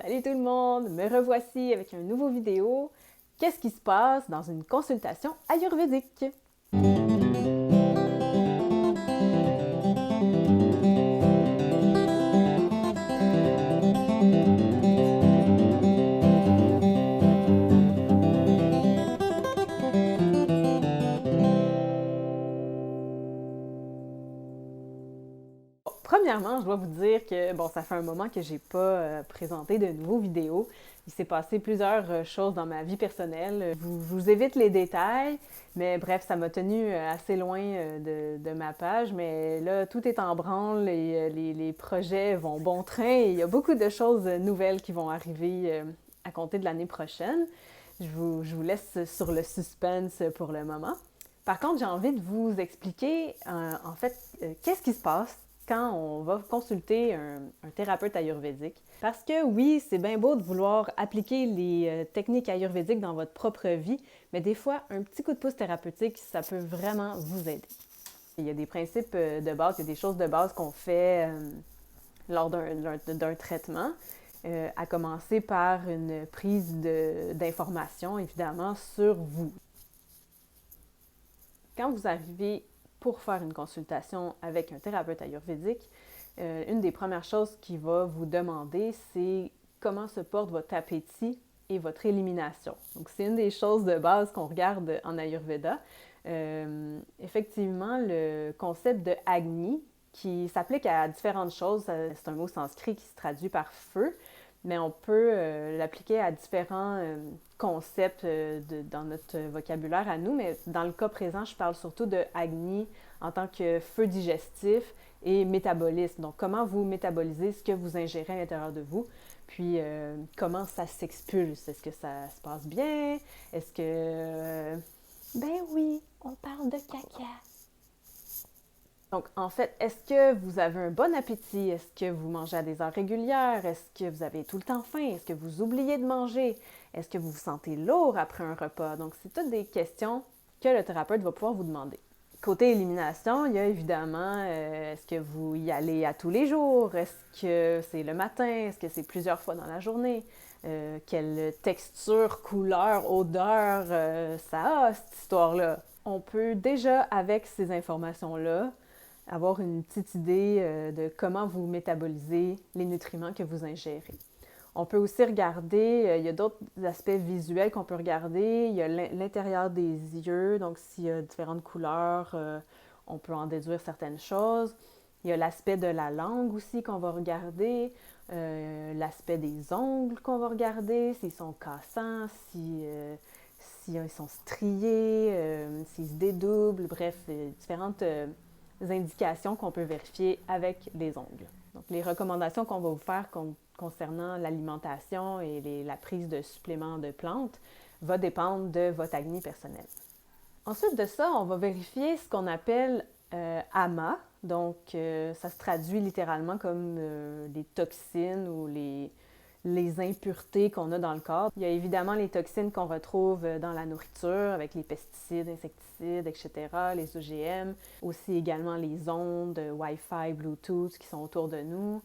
Salut tout le monde, me revoici avec une nouvelle vidéo. Qu'est-ce qui se passe dans une consultation ayurvédique? Premièrement, je dois vous dire que ça fait un moment que j'ai pas présenté de nouveaux vidéos. Il s'est passé plusieurs choses dans ma vie personnelle. Je vous évite les détails, mais bref, ça m'a tenu assez loin de ma page. Mais là, tout est en branle et les projets vont bon train et il y a beaucoup de choses nouvelles qui vont arriver à compter de l'année prochaine. Je vous laisse sur le suspense pour le moment. Par contre, j'ai envie de vous expliquer en fait qu'est-ce qui se passe quand on va consulter un thérapeute ayurvédique. Parce que oui, c'est bien beau de vouloir appliquer les techniques ayurvédiques dans votre propre vie, mais des fois, un petit coup de pouce thérapeutique, ça peut vraiment vous aider. Il y a des principes de base, il y a des choses de base qu'on fait lors d'un traitement, à commencer par une prise d'informations, évidemment, sur vous. Quand vous arrivez pour faire une consultation avec un thérapeute ayurvédique, une des premières choses qu'il va vous demander, c'est comment se porte votre appétit et votre élimination. Donc, c'est une des choses de base qu'on regarde en Ayurveda. Effectivement, le concept de Agni, qui s'applique à différentes choses, c'est un mot sanskrit qui se traduit par feu, mais on peut l'appliquer à différents concepts dans notre vocabulaire à nous, mais dans le cas présent, je parle surtout de Agni en tant que feu digestif et métabolisme. Donc, comment vous métabolisez ce que vous ingérez à l'intérieur de vous, puis comment ça s'expulse. Est-ce que ça se passe bien? Est-ce que... ben oui, on parle de caca. Donc, en fait, est-ce que vous avez un bon appétit? Est-ce que vous mangez à des heures régulières? Est-ce que vous avez tout le temps faim? Est-ce que vous oubliez de manger? Est-ce que vous vous sentez lourd après un repas? Donc, c'est toutes des questions que le thérapeute va pouvoir vous demander. Côté élimination, il y a évidemment, est-ce que vous y allez à tous les jours? Est-ce que c'est le matin? Est-ce que c'est plusieurs fois dans la journée? Quelle texture, couleur, odeur ça a, cette histoire-là? On peut déjà, avec ces informations-là, avoir une petite idée de comment vous métabolisez les nutriments que vous ingérez. On peut aussi regarder, il y a d'autres aspects visuels qu'on peut regarder. Il y a l'intérieur des yeux, donc s'il y a différentes couleurs, on peut en déduire certaines choses. Il y a l'aspect de la langue aussi qu'on va regarder, l'aspect des ongles qu'on va regarder, s'ils sont cassants, s'ils sont striés, s'ils se dédoublent, bref, différentes indications qu'on peut vérifier avec les ongles. Donc, les recommandations qu'on va vous faire concernant l'alimentation et la prise de suppléments de plantes va dépendre de votre Agni personnel. Ensuite de ça, on va vérifier ce qu'on appelle ama. Donc, ça se traduit littéralement comme les toxines ou les impuretés qu'on a dans le corps. Il y a évidemment les toxines qu'on retrouve dans la nourriture avec les pesticides, insecticides, etc., les OGM, aussi également les ondes, Wi-Fi, Bluetooth qui sont autour de nous,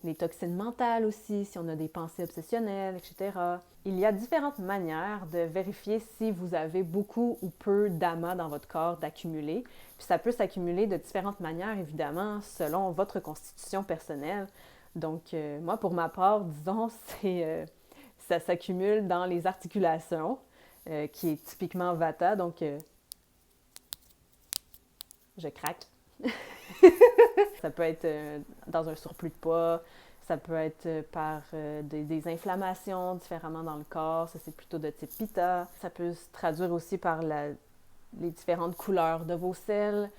les toxines mentales aussi, si on a des pensées obsessionnelles, etc. Il y a différentes manières de vérifier si vous avez beaucoup ou peu d'amas dans votre corps d'accumuler. Puis ça peut s'accumuler de différentes manières, évidemment, selon votre constitution personnelle. Donc, moi, pour ma part, disons, ça s'accumule dans les articulations, qui est typiquement Vata, donc je craque. Ça peut être dans un surplus de poids, ça peut être par des inflammations différemment dans le corps, ça c'est plutôt de type Pitta. Ça peut se traduire aussi par les différentes couleurs de vos selles,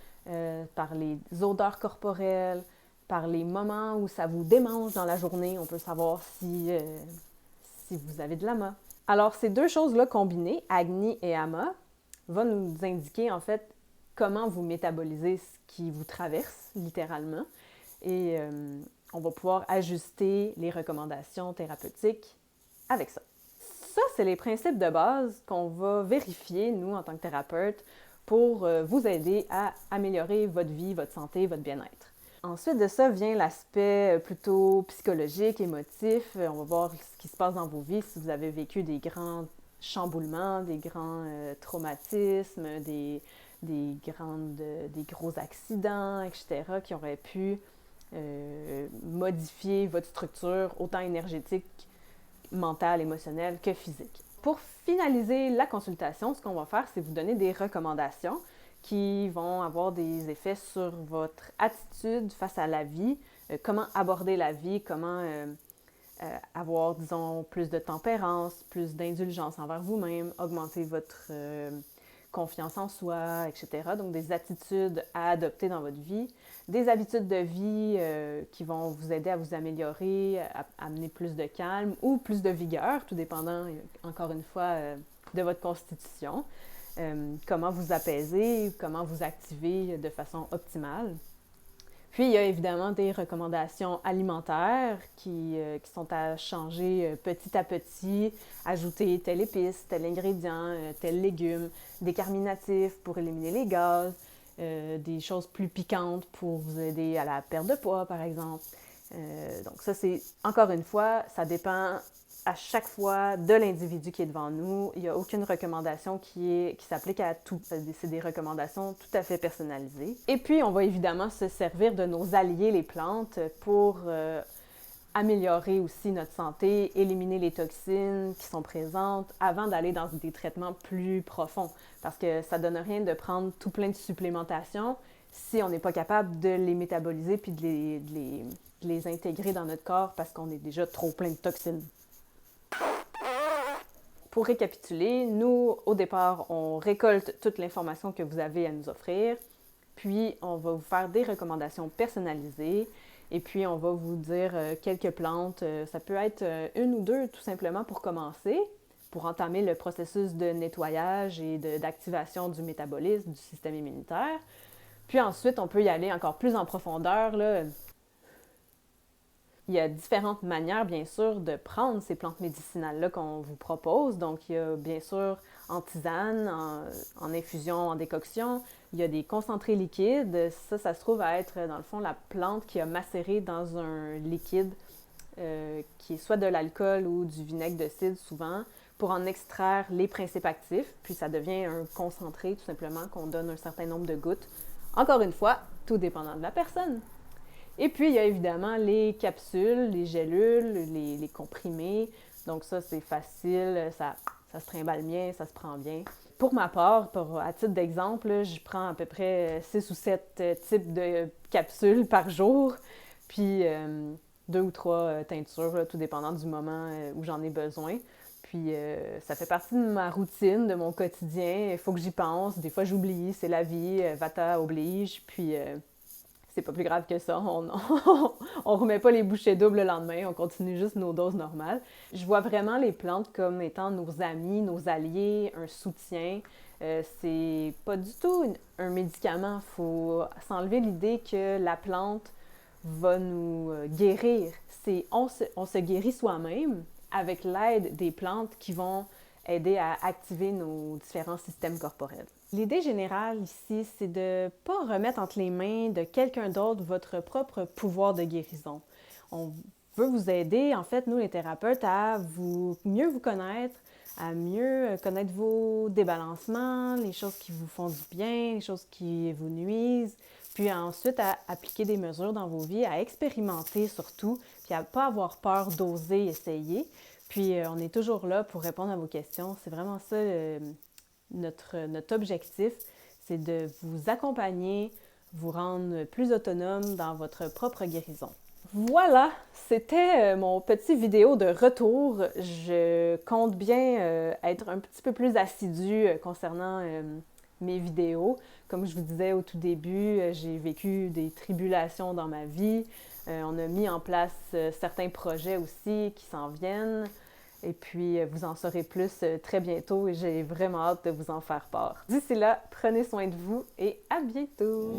par les odeurs corporelles, par les moments où ça vous démange dans la journée. On peut savoir si vous avez de l'ama. Alors, ces deux choses-là combinées, Agni et Ama, vont nous indiquer en fait comment vous métabolisez ce qui vous traverse, littéralement. Et on va pouvoir ajuster les recommandations thérapeutiques avec ça. Ça, c'est les principes de base qu'on va vérifier, nous, en tant que thérapeute, pour vous aider à améliorer votre vie, votre santé, votre bien-être. Ensuite de ça vient l'aspect plutôt psychologique, émotif. On va voir ce qui se passe dans vos vies, si vous avez vécu des grands chamboulements, des grands traumatismes, des gros accidents, etc., qui auraient pu modifier votre structure, autant énergétique, mentale, émotionnelle que physique. Pour finaliser la consultation, ce qu'on va faire, c'est vous donner des recommandations qui vont avoir des effets sur votre attitude face à la vie, comment aborder la vie, comment avoir, disons, plus de tempérance, plus d'indulgence envers vous-même, augmenter votre confiance en soi, etc. Donc, des attitudes à adopter dans votre vie, des habitudes de vie qui vont vous aider à vous améliorer, à amener plus de calme ou plus de vigueur, tout dépendant, encore une fois, de votre constitution. Comment vous apaiser, comment vous activer de façon optimale. Puis, il y a évidemment des recommandations alimentaires qui sont à changer petit à petit, ajouter telle épice, tel ingrédient, tel légume, des carminatifs pour éliminer les gaz, des choses plus piquantes pour vous aider à la perte de poids, par exemple. Donc ça, c'est, encore une fois, ça dépend à chaque fois de l'individu qui est devant nous. Il n'y a aucune recommandation qui s'applique à tout. C'est des recommandations tout à fait personnalisées. Et puis, on va évidemment se servir de nos alliés, les plantes, pour améliorer aussi notre santé, éliminer les toxines qui sont présentes avant d'aller dans des traitements plus profonds. Parce que ça ne donne rien de prendre tout plein de supplémentation si on n'est pas capable de les métaboliser puis de les intégrer dans notre corps parce qu'on est déjà trop plein de toxines. Pour récapituler, nous, au départ, on récolte toute l'information que vous avez à nous offrir, puis on va vous faire des recommandations personnalisées, et puis on va vous dire quelques plantes. Ça peut être une ou deux, tout simplement, pour commencer, pour entamer le processus de nettoyage et d'activation du métabolisme, du système immunitaire. Puis ensuite, on peut y aller encore plus en profondeur, là. Il y a différentes manières, bien sûr, de prendre ces plantes médicinales-là qu'on vous propose. Donc, il y a bien sûr en tisane, en infusion, en décoction. Il y a des concentrés liquides. Ça se trouve à être, dans le fond, la plante qui a macéré dans un liquide qui est soit de l'alcool ou du vinaigre de cidre, souvent, pour en extraire les principes actifs. Puis, ça devient un concentré, tout simplement, qu'on donne un certain nombre de gouttes. Encore une fois, tout dépendant de la personne. Et puis, il y a évidemment les capsules, les gélules, les comprimés. Donc ça, c'est facile, ça se trimballe bien, ça se prend bien. Pour ma part, à titre d'exemple, je prends à peu près 6 ou 7 types de capsules par jour, puis 2 ou 3 teintures, tout dépendant du moment où j'en ai besoin. Puis ça fait partie de ma routine, de mon quotidien. Il faut que j'y pense. Des fois, j'oublie, c'est la vie, vata oblige. Puis c'est pas plus grave que ça. On remet pas les bouchées doubles le lendemain, on continue juste nos doses normales. Je vois vraiment les plantes comme étant nos amis, nos alliés, un soutien. C'est pas du tout un médicament. Il faut s'enlever l'idée que la plante va nous guérir. On se guérit soi-même avec l'aide des plantes qui vont aider à activer nos différents systèmes corporels. L'idée générale ici, c'est de ne pas remettre entre les mains de quelqu'un d'autre votre propre pouvoir de guérison. On veut vous aider, en fait, nous les thérapeutes, à mieux vous connaître, à mieux connaître vos débalancements, les choses qui vous font du bien, les choses qui vous nuisent, puis ensuite à appliquer des mesures dans vos vies, à expérimenter surtout, puis à ne pas avoir peur d'oser essayer. Puis on est toujours là pour répondre à vos questions. C'est vraiment ça notre objectif, c'est de vous accompagner, vous rendre plus autonome dans votre propre guérison. Voilà, c'était mon petit vidéo de retour. Je compte bien être un petit peu plus assidue concernant mes vidéos. Comme je vous disais au tout début, j'ai vécu des tribulations dans ma vie. On a mis en place certains projets aussi qui s'en viennent. Et puis, vous en saurez plus très bientôt et j'ai vraiment hâte de vous en faire part. D'ici là, prenez soin de vous et à bientôt!